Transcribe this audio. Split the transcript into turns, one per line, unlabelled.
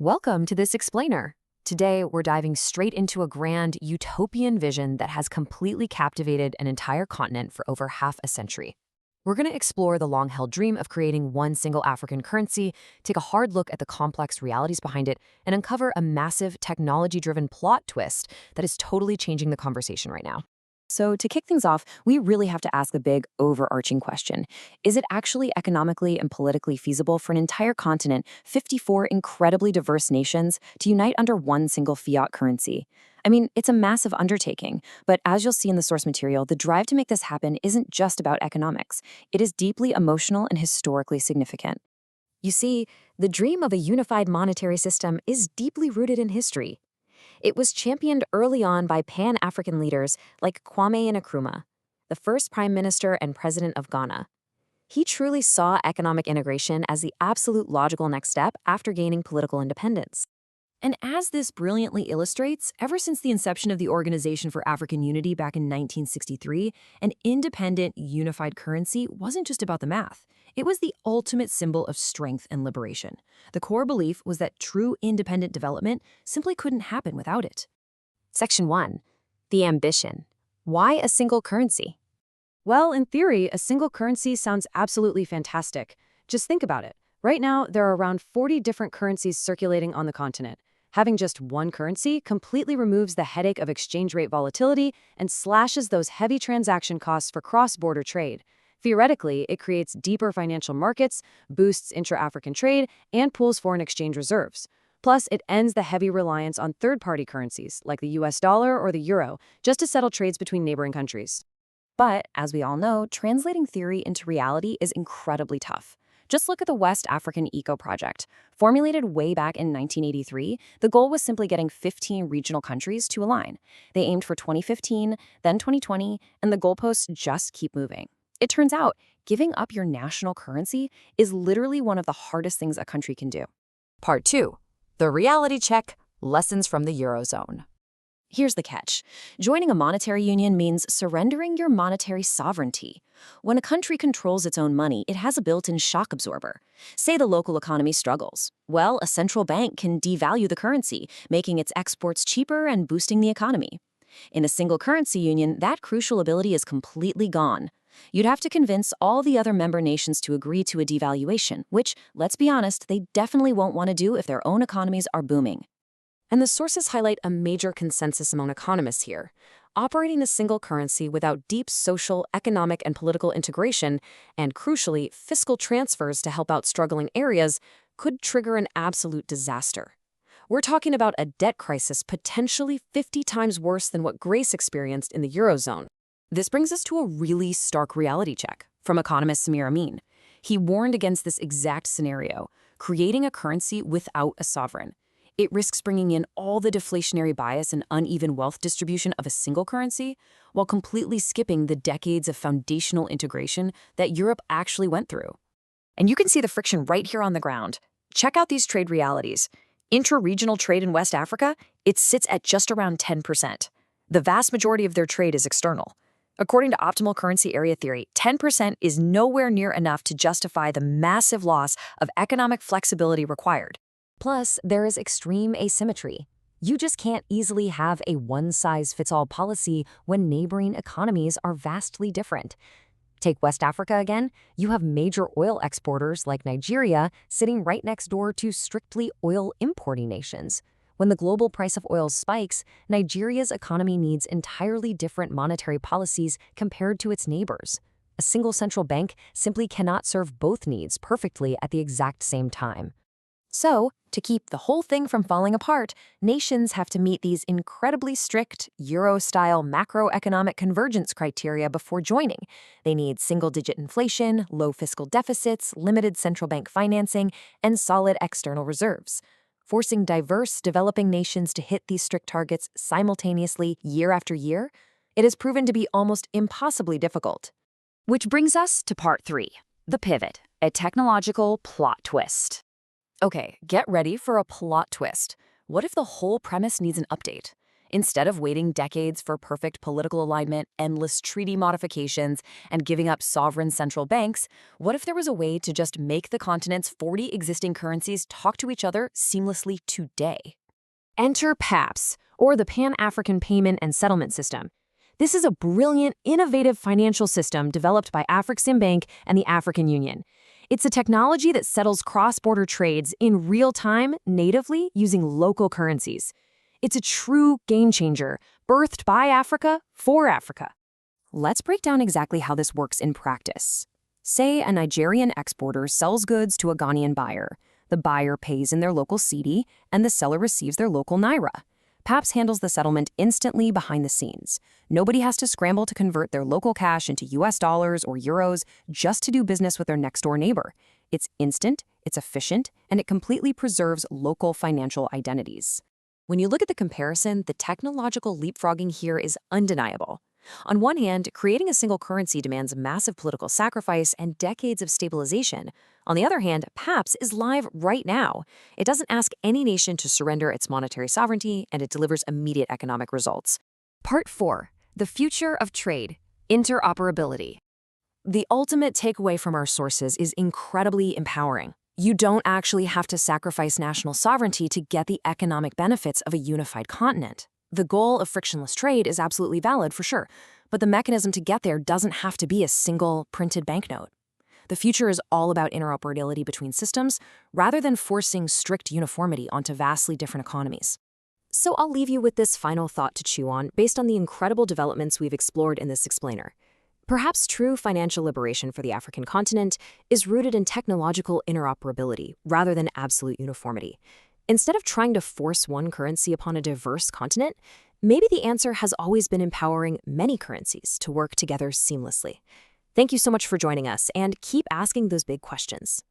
Welcome to this explainer. Today, we're diving straight into a grand utopian vision that has completely captivated an entire continent for over half a century. We're going to explore the long-held dream of creating one single African currency, take a hard look at the complex realities behind it, and uncover a massive technology-driven plot twist that is totally changing the conversation right now. So to kick things off, we really have to ask the big, overarching question. Is it actually economically and politically feasible for an entire continent, 54 incredibly diverse nations, to unite under one single fiat currency? I mean, it's a massive undertaking, but as you'll see in the source material, the drive to make this happen isn't just about economics. It is deeply emotional and historically significant. You see, the dream of a unified monetary system is deeply rooted in history. It was championed early on by Pan-African leaders like Kwame Nkrumah, the first prime minister and president of Ghana. He truly saw economic integration as the absolute logical next step after gaining political independence. And as this brilliantly illustrates, ever since the inception of the Organization for African Unity back in 1963, an independent, unified currency wasn't just about the math. It was the ultimate symbol of strength and liberation. The core belief was that true independent development simply couldn't happen without it. Section 1. The ambition. Why a single currency? Well, in theory, a single currency sounds absolutely fantastic. Just think about it. Right now, there are around 40 different currencies circulating on the continent. Having just one currency completely removes the headache of exchange rate volatility and slashes those heavy transaction costs for cross-border trade. Theoretically, it creates deeper financial markets, boosts intra-African trade, and pools foreign exchange reserves. Plus, it ends the heavy reliance on third-party currencies, like the US dollar or the euro, just to settle trades between neighboring countries. But, as we all know, translating theory into reality is incredibly tough. Just look at the West African Eco Project. Formulated way back in 1983, the goal was simply getting 15 regional countries to align. They aimed for 2015, then 2020, and the goalposts just keep moving. It turns out, giving up your national currency is literally one of the hardest things a country can do. Part 2. The reality check, lessons from the Eurozone. Here's the catch. Joining a monetary union means surrendering your monetary sovereignty. When a country controls its own money, it has a built-in shock absorber. Say the local economy struggles. Well, a central bank can devalue the currency, making its exports cheaper and boosting the economy. In a single currency union, that crucial ability is completely gone. You'd have to convince all the other member nations to agree to a devaluation, which, let's be honest, they definitely won't want to do if their own economies are booming. And the sources highlight a major consensus among economists here. Operating a single currency without deep social, economic, and political integration, and crucially, fiscal transfers to help out struggling areas, could trigger an absolute disaster. We're talking about a debt crisis potentially 50 times worse than what Greece experienced in the Eurozone. This brings us to a really stark reality check from economist Samir Amin. He warned against this exact scenario, creating a currency without a sovereign. It risks bringing in all the deflationary bias and uneven wealth distribution of a single currency, while completely skipping the decades of foundational integration that Europe actually went through. And you can see the friction right here on the ground. Check out these trade realities. Intra-regional trade in West Africa, it sits at just around 10%. The vast majority of their trade is external. According to optimal currency area theory, 10% is nowhere near enough to justify the massive loss of economic flexibility required. Plus, there is extreme asymmetry. You just can't easily have a one-size-fits-all policy when neighboring economies are vastly different. Take West Africa again. You have major oil exporters like Nigeria sitting right next door to strictly oil-importing nations. When the global price of oil spikes, Nigeria's economy needs entirely different monetary policies compared to its neighbors. A single central bank simply cannot serve both needs perfectly at the exact same time. So, to keep the whole thing from falling apart, nations have to meet these incredibly strict Euro-style macroeconomic convergence criteria before joining. They need single-digit inflation, low fiscal deficits, limited central bank financing, and solid external reserves. Forcing diverse, developing nations to hit these strict targets simultaneously year after year, it has proven to be almost impossibly difficult. Which brings us to part 3, the pivot, a technological plot twist. Okay, get ready for a plot twist. What if the whole premise needs an update? Instead of waiting decades for perfect political alignment, endless treaty modifications, and giving up sovereign central banks, what if there was a way to just make the continent's 40 existing currencies talk to each other seamlessly today? Enter PAPS, or the Pan-African Payment and Settlement System. This is a brilliant, innovative financial system developed by Afreximbank and the African Union. It's a technology that settles cross-border trades in real time, natively, using local currencies. It's a true game changer, birthed by Africa for Africa. Let's break down exactly how this works in practice. Say a Nigerian exporter sells goods to a Ghanaian buyer. The buyer pays in their local cedi, and the seller receives their local naira. PAPS handles the settlement instantly behind the scenes. Nobody has to scramble to convert their local cash into US dollars or euros just to do business with their next-door neighbor. It's instant, it's efficient, and it completely preserves local financial identities. When you look at the comparison, the technological leapfrogging here is undeniable. On one hand, creating a single currency demands massive political sacrifice and decades of stabilization. On the other hand, PAPS is live right now. It doesn't ask any nation to surrender its monetary sovereignty, and it delivers immediate economic results. Part 4. The Future of Trade. Interoperability. The ultimate takeaway from our sources is incredibly empowering. You don't actually have to sacrifice national sovereignty to get the economic benefits of a unified continent. The goal of frictionless trade is absolutely valid for sure, but the mechanism to get there doesn't have to be a single printed banknote. The future is all about interoperability between systems, rather than forcing strict uniformity onto vastly different economies. So I'll leave you with this final thought to chew on based on the incredible developments we've explored in this explainer. Perhaps true financial liberation for the African continent is rooted in technological interoperability rather than absolute uniformity. Instead of trying to force one currency upon a diverse continent, maybe the answer has always been empowering many currencies to work together seamlessly. Thank you so much for joining us, and keep asking those big questions.